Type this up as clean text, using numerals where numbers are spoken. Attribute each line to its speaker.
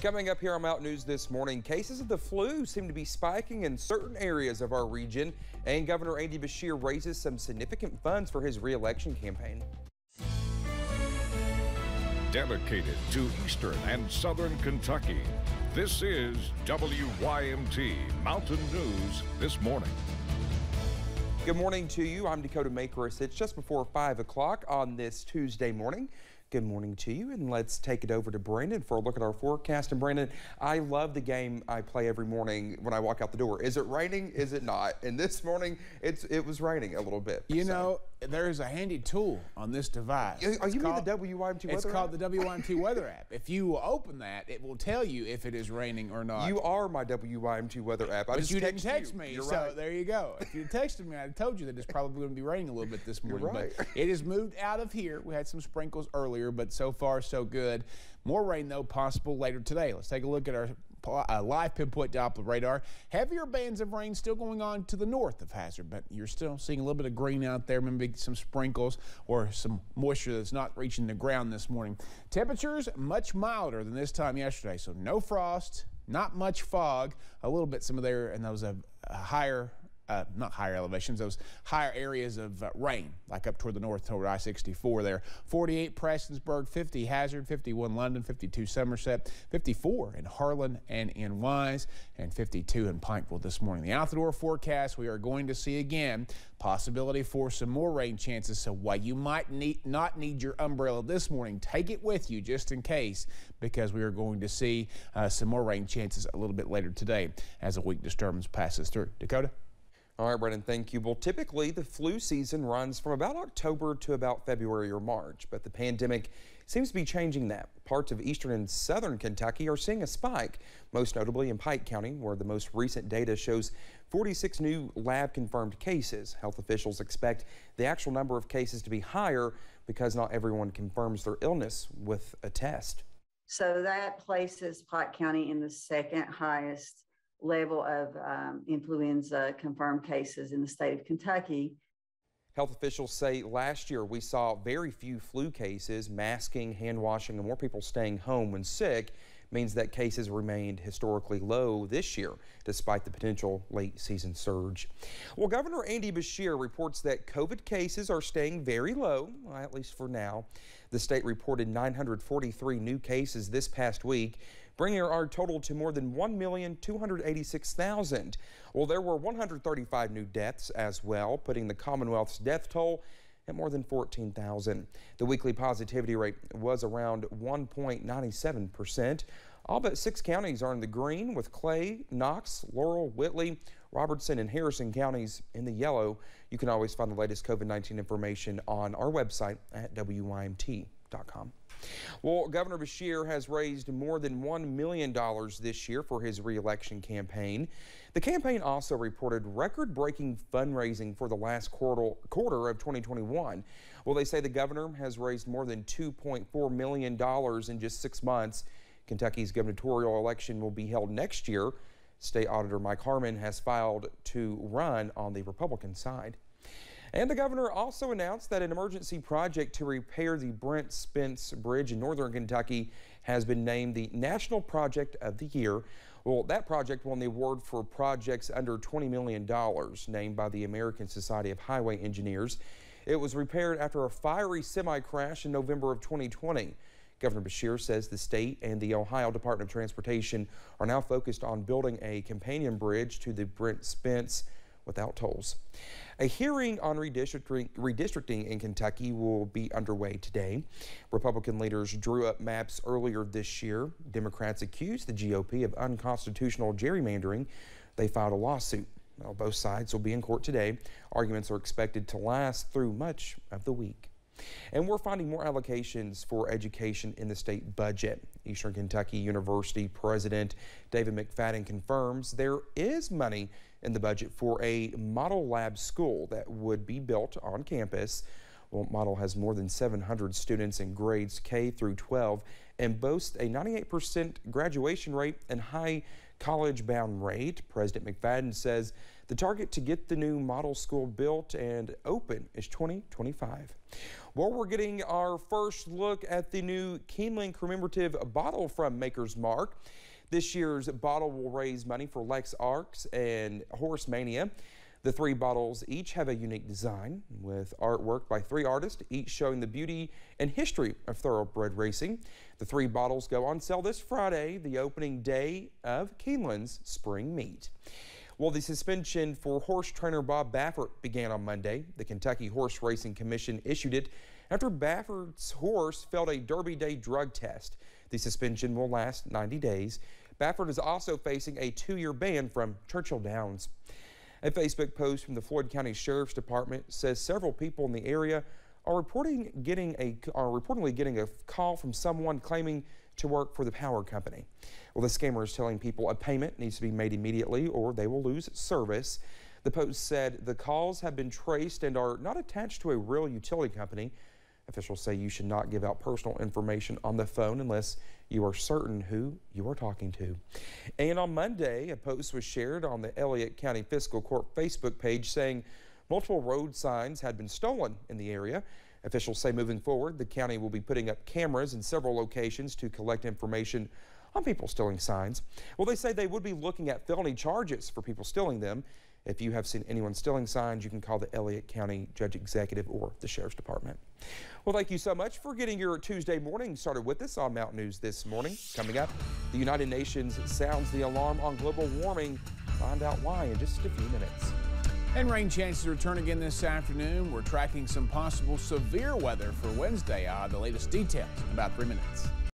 Speaker 1: Coming up here on Mountain News this morning, cases of the flu seem to be spiking in certain areas of our region, and Governor Andy Beshear raises some significant funds for his re-election campaign.
Speaker 2: Dedicated to Eastern and Southern Kentucky, this is WYMT Mountain News This Morning.
Speaker 1: Good morning to you. I'm Dakota Makris. It's just before 5 o'clock on this Tuesday morning. Good morning to you, and let's take it over to Brandon for a look at our forecast. And Brandon, I love the game I play every morning when I walk out the door. Is it raining? Is it not? And this morning, it was raining a little bit.
Speaker 3: You know, there's a handy tool on this device.
Speaker 1: Are you mean the WYMT weather app?
Speaker 3: It's called the WYMT weather app. If you will open that, it will tell you if it is raining or not.
Speaker 1: You are my WYMT weather app.
Speaker 3: But you didn't text me,
Speaker 1: You're
Speaker 3: so
Speaker 1: right.
Speaker 3: there you go. If you texted me, I'd have told you that it's probably going to be raining a little bit this morning.
Speaker 1: You're right.
Speaker 3: But it has moved out of here. We had some sprinkles earlier, but so far so good. More rain, though, possible later today. Let's take a look at our live pinpoint Doppler radar. Heavier bands of rain still going on to the north of Hazard, but you're still seeing a little bit of green out there, maybe some sprinkles or some moisture that's not reaching the ground this morning. Temperatures much milder than this time yesterday, so no frost, not much fog, a little bit some of there and those higher not higher elevations, those higher areas of rain, like up toward the north, toward I-64 there. 48 Prestonsburg, 50 Hazard, 51 London, 52 Somerset, 54 in Harlan and in Wise, and 52 in Pikeville this morning. The out-the-door forecast, we are going to see again possibility for some more rain chances, so while you might not need your umbrella this morning, take it with you just in case, because we are going to see some more rain chances a little bit later today as a weak disturbance passes through. Dakota?
Speaker 1: All right, Brendan, thank you. Well, typically the flu season runs from about October to about February or March, but the pandemic seems to be changing that. Parts of eastern and southern Kentucky are seeing a spike, most notably in Pike County, where the most recent data shows 46 new lab-confirmed cases. Health officials expect the actual number of cases to be higher because not everyone confirms their illness with a test.
Speaker 4: So that places Pike County in the second highest level of influenza confirmed cases in the state of Kentucky.
Speaker 1: Health officials say last year we saw very few flu cases. Masking, hand washing, and more people staying home when sick means that cases remained historically low this year, despite the potential late season surge. Well, Governor Andy Beshear reports that COVID cases are staying very low, at least for now. The state reported 943 new cases this past week, bringing our total to more than 1,286,000. Well, there were 135 new deaths as well, putting the Commonwealth's death toll at more than 14,000. The weekly positivity rate was around 1.97%. All but 6 counties are in the green, with Clay, Knox, Laurel, Whitley, Robertson, and Harrison counties in the yellow. You can always find the latest COVID-19 information on our website at WYMT.com. Well, Governor Beshear has raised more than $1 million this year for his re-election campaign. The campaign also reported record-breaking fundraising for the last quarter of 2021. Well, they say the governor has raised more than $2.4 million in just 6 months. Kentucky's gubernatorial election will be held next year. State Auditor Mike Harmon has filed to run on the Republican side. And the governor also announced that an emergency project to repair the Brent Spence Bridge in northern Kentucky has been named the National Project of the Year. Well, that project won the award for projects under $20 million, named by the American Society of Highway Engineers. It was repaired after a fiery semi-crash in November of 2020. Governor Beshear says the state and the Ohio Department of Transportation are now focused on building a companion bridge to the Brent Spence without tolls. A hearing on redistricting in Kentucky will be underway today. Republican leaders drew up maps earlier this year. Democrats accused the GOP of unconstitutional gerrymandering. They filed a lawsuit. Well, both sides will be in court today. Arguments are expected to last through much of the week. And we're finding more allocations for education in the state budget. Eastern Kentucky University President David McFadden confirms there is money in the budget for a model lab school that would be built on campus. Well, Model has more than 700 students in grades K through 12 and boasts a 98% graduation rate and high college-bound rate. President McFadden says the target to get the new model school built and open is 2025. Well, we're getting our first look at the new Keeneland commemorative bottle from Maker's Mark. This year's bottle will raise money for Lex Arcs and Horse Mania. The 3 bottles each have a unique design with artwork by 3 artists, each showing the beauty and history of thoroughbred racing. The 3 bottles go on sale this Friday, the opening day of Keeneland's spring meet. Well, the suspension for horse trainer Bob Baffert began on Monday. The Kentucky Horse Racing Commission issued it after Baffert's horse failed a Derby Day drug test. The suspension will last 90 days. Baffert is also facing a 2-year ban from Churchill Downs. A Facebook post from the Floyd County Sheriff's Department says several people in the area are reportedly getting a call from someone claiming to work for the power company. Well, the scammer is telling people a payment needs to be made immediately or they will lose service. The post said the calls have been traced and are not attached to a real utility company. Officials say you should not give out personal information on the phone unless you are certain who you are talking to. And on Monday, a post was shared on the Elliott County Fiscal Court Facebook page saying multiple road signs had been stolen in the area. Officials say moving forward, the county will be putting up cameras in several locations to collect information on people stealing signs. Well, they say they would be looking at felony charges for people stealing them. If you have seen anyone stealing signs, you can call the Elliott County Judge Executive or the Sheriff's Department. Well, thank you so much for getting your Tuesday morning started with us on Mountain News this morning. Coming up, the United Nations sounds the alarm on global warming. Find out why in just a few minutes.
Speaker 3: And rain chances return again this afternoon. We're tracking some possible severe weather for Wednesday. The latest details in about 3 minutes.